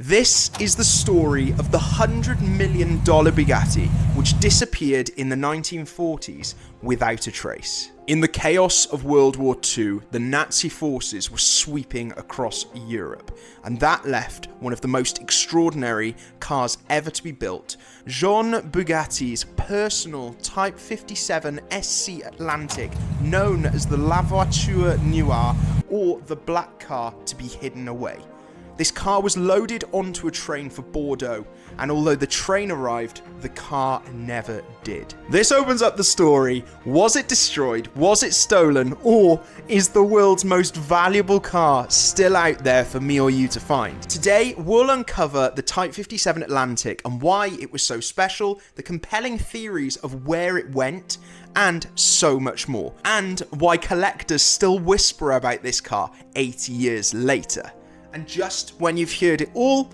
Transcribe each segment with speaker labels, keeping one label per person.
Speaker 1: This is the story of the $100 million Bugatti, which disappeared in the 1940s without a trace. In the chaos of World War II, the Nazi forces were sweeping across Europe, and that left one of the most extraordinary cars ever to be built, Jean Bugatti's personal Type 57 SC Atlantic, known as the Voiture Noire, or the black car to be hidden away. This car was loaded onto a train for Bordeaux, and although the train arrived, the car never did. This opens up the story. Was it destroyed? Was it stolen? Or is the world's most valuable car still out there for me or you to find? Today, we'll uncover the Type 57 Atlantic and why it was so special, the compelling theories of where it went, and so much more. And why collectors still whisper about this car 80 years later. And just when you've heard it all,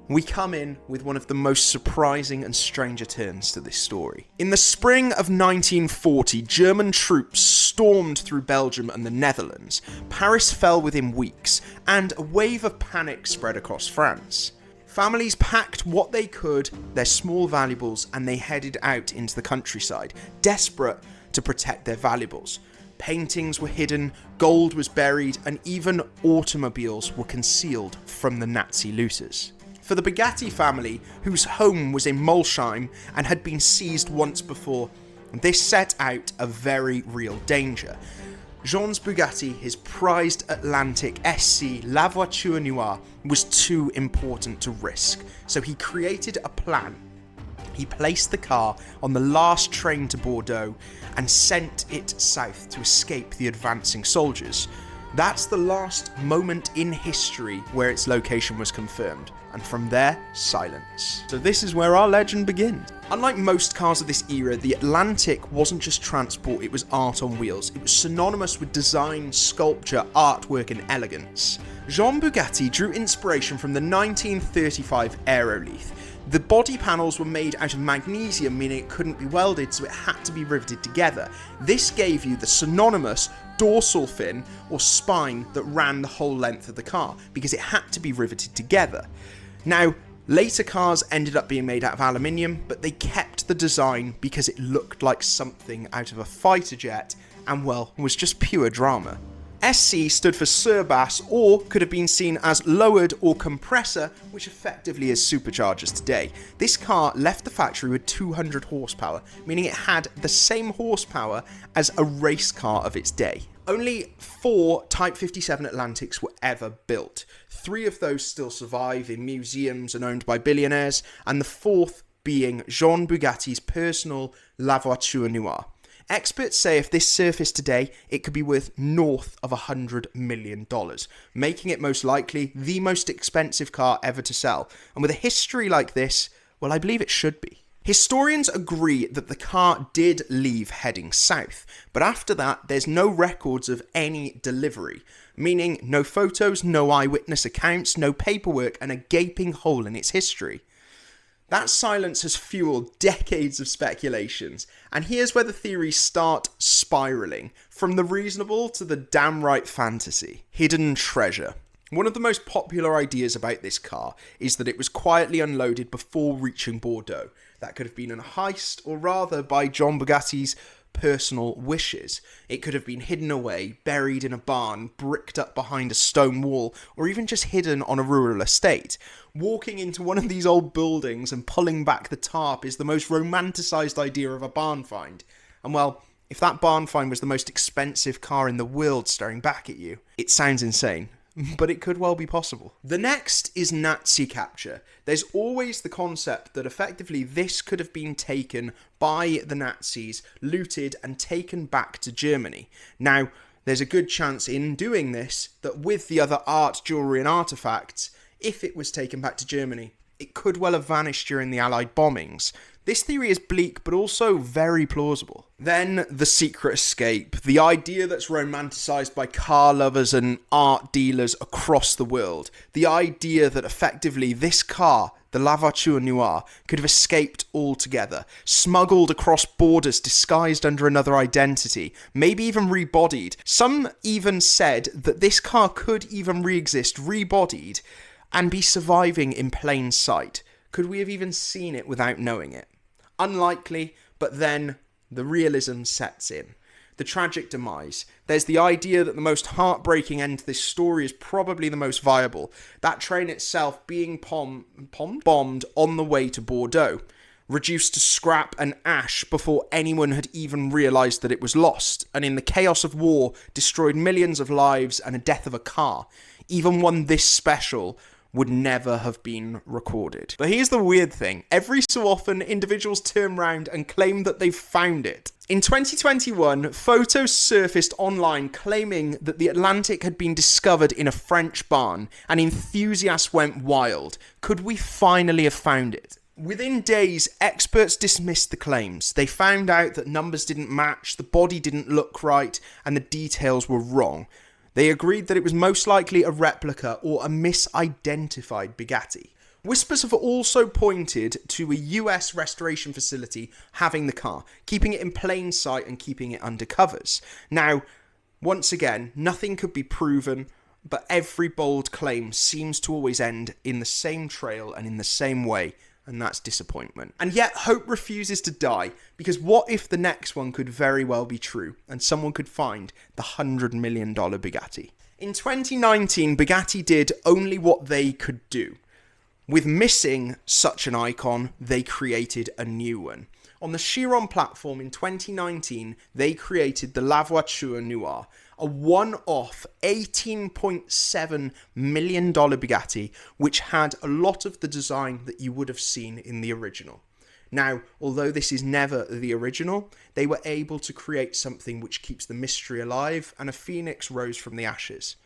Speaker 1: we come in with one of the most surprising and stranger turns to this story. In the spring of 1940, German troops stormed through Belgium and the Netherlands. Paris fell within weeks, and a wave of panic spread across France. Families packed what they could, their small valuables, and they headed out into the countryside, desperate to protect their valuables. Paintings were hidden, gold was buried, and even automobiles were concealed from the Nazi looters. For the Bugatti family, whose home was in Molsheim and had been seized once before, this set out a very real danger. Jean's Bugatti, his prized Atlantic SC La Voiture Noire, was too important to risk, so he created a plan. He placed the car on the last train to Bordeaux and sent it south to escape the advancing soldiers. That's the last moment in history where its location was confirmed, and from there, silence. So this is where our legend begins. Unlike most cars of this era, the Atlantic wasn't just transport, it was art on wheels. It was synonymous with design, sculpture, artwork, and elegance. Jean Bugatti drew inspiration from the 1935 Aeroleith. The body panels were made out of magnesium, meaning it couldn't be welded, so it had to be riveted together. This gave you the synonymous dorsal fin or spine that ran the whole length of the car, because it had to be riveted together. Now, later cars ended up being made out of aluminium, but they kept the design because it looked like something out of a fighter jet, and well, was just pure drama. SC stood for Surbass, or could have been seen as lowered or compressor, which effectively is superchargers today. This car left the factory with 200 horsepower, meaning it had the same horsepower as a race car of its day. Only 4 Type 57 Atlantics were ever built. 3 of those still survive in museums and owned by billionaires, and the 4th being Jean Bugatti's personal La Voiture Noire. Experts say if this surfaced today, it could be worth north of $100 million, making it most likely the most expensive car ever to sell. And with a history like this, well, I believe it should be. Historians agree that the car did leave heading south, but after that, there's no records of any delivery, meaning no photos, no eyewitness accounts, no paperwork, and a gaping hole in its history. That silence has fueled decades of speculations, and here's where the theories start spiraling, from the reasonable to the downright fantasy. Hidden treasure. One of the most popular ideas about this car is that it was quietly unloaded before reaching Bordeaux. That could have been a heist, or rather by Jean Bugatti's personal wishes. It could have been hidden away, buried in a barn, bricked up behind a stone wall, or even just hidden on a rural estate. Walking into one of these old buildings and pulling back the tarp is the most romanticised idea of a barn find. And well, if that barn find was the most expensive car in the world staring back at you, it sounds insane. But it could well be possible. The next is Nazi capture. There's always the concept that effectively this could have been taken by the Nazis, looted and taken back to Germany. Now, there's a good chance in doing this that with the other art, jewellery and artefacts, if it was taken back to Germany, it could well have vanished during the Allied bombings. This theory is bleak, but also very plausible. Then, the secret escape. The idea that's romanticised by car lovers and art dealers across the world. The idea that effectively this car, the La Voiture Noire, could have escaped altogether, smuggled across borders disguised under another identity, maybe even rebodied. Some even said that this car could even re-exist rebodied and be surviving in plain sight? Could we have even seen it without knowing it? Unlikely, but then the realism sets in. The tragic demise. There's the idea that the most heartbreaking end to this story is probably the most viable. That train itself being bombed on the way to Bordeaux, reduced to scrap and ash before anyone had even realised that it was lost, and in the chaos of war destroyed millions of lives and a death of a car. Even one this special would never have been recorded. But here's the weird thing. Every so often, individuals turn around and claim that they've found it. In 2021, photos surfaced online claiming that the Atlantic had been discovered in a French barn, and enthusiasts went wild. Could we finally have found it? Within days, experts dismissed the claims. They found out that numbers didn't match, the body didn't look right, and the details were wrong. They agreed that it was most likely a replica or a misidentified Bugatti. Whispers have also pointed to a US restoration facility having the car, keeping it in plain sight and keeping it under covers. Now, once again, nothing could be proven, but every bold claim seems to always end in the same trail and in the same way, and that's disappointment. And yet hope refuses to die, because what if the next one could very well be true and someone could find the $100 million Bugatti? In 2019, Bugatti did only what they could do. With missing such an icon, they created a new one. On the Chiron platform in 2019, they created the Voiture Noire, a one-off $18.7 million Bugatti, which had a lot of the design that you would have seen in the original. Now, although this is never the original, they were able to create something which keeps the mystery alive, and a phoenix rose from the ashes.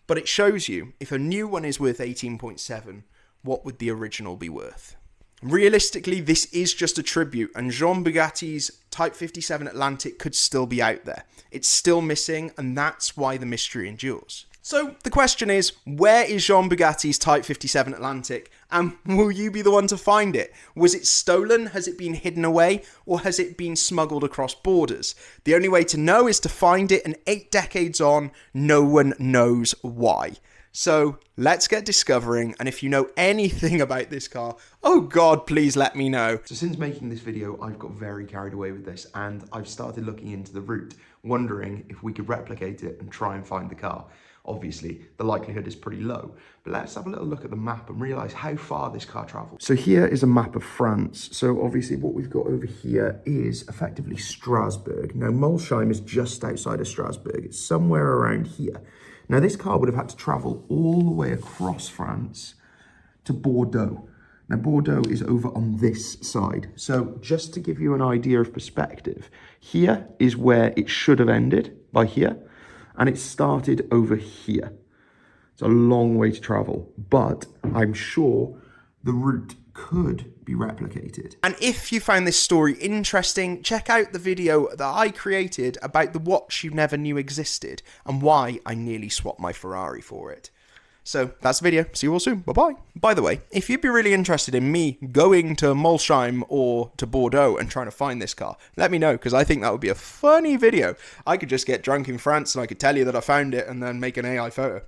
Speaker 1: But it shows you, if a new one is worth 18.7, what would the original be worth? Realistically, this is just a tribute, and Jean Bugatti's Type 57 Atlantic could still be out there. It's still missing, and that's why the mystery endures. So the question is, where is Jean Bugatti's Type 57 Atlantic, and will you be the one to find it? Was it stolen? Has it been hidden away? Or has it been smuggled across borders? The only way to know is to find it, and 8 decades on, no one knows why. So let's get discovering, and if you know anything about this car, oh God, please let me know.
Speaker 2: So since making this video, I've got very carried away with this, and I've started looking into the route, wondering if we could replicate it and try and find the car. Obviously, the likelihood is pretty low, but let's have a little look at the map and realise how far this car travels. So here is a map of France. So obviously what we've got over here is effectively Strasbourg. Now, Molsheim is just outside of Strasbourg. It's somewhere around here. Now, this car would have had to travel all the way across France to Bordeaux. Now, Bordeaux is over on this side. So just to give you an idea of perspective, here is where it should have ended, by here, and it started over here. It's a long way to travel, but I'm sure the route could be replicated.
Speaker 1: And if you found this story interesting, check out the video that I created about the watch you never knew existed and why I nearly swapped my Ferrari for it. So that's the video. See you all soon. Bye-bye. By the way, if you'd be really interested in me going to Molsheim or to Bordeaux and trying to find this car, let me know, because I think that would be a funny video. I could just get drunk in France and I could tell you that I found it and then make an AI photo.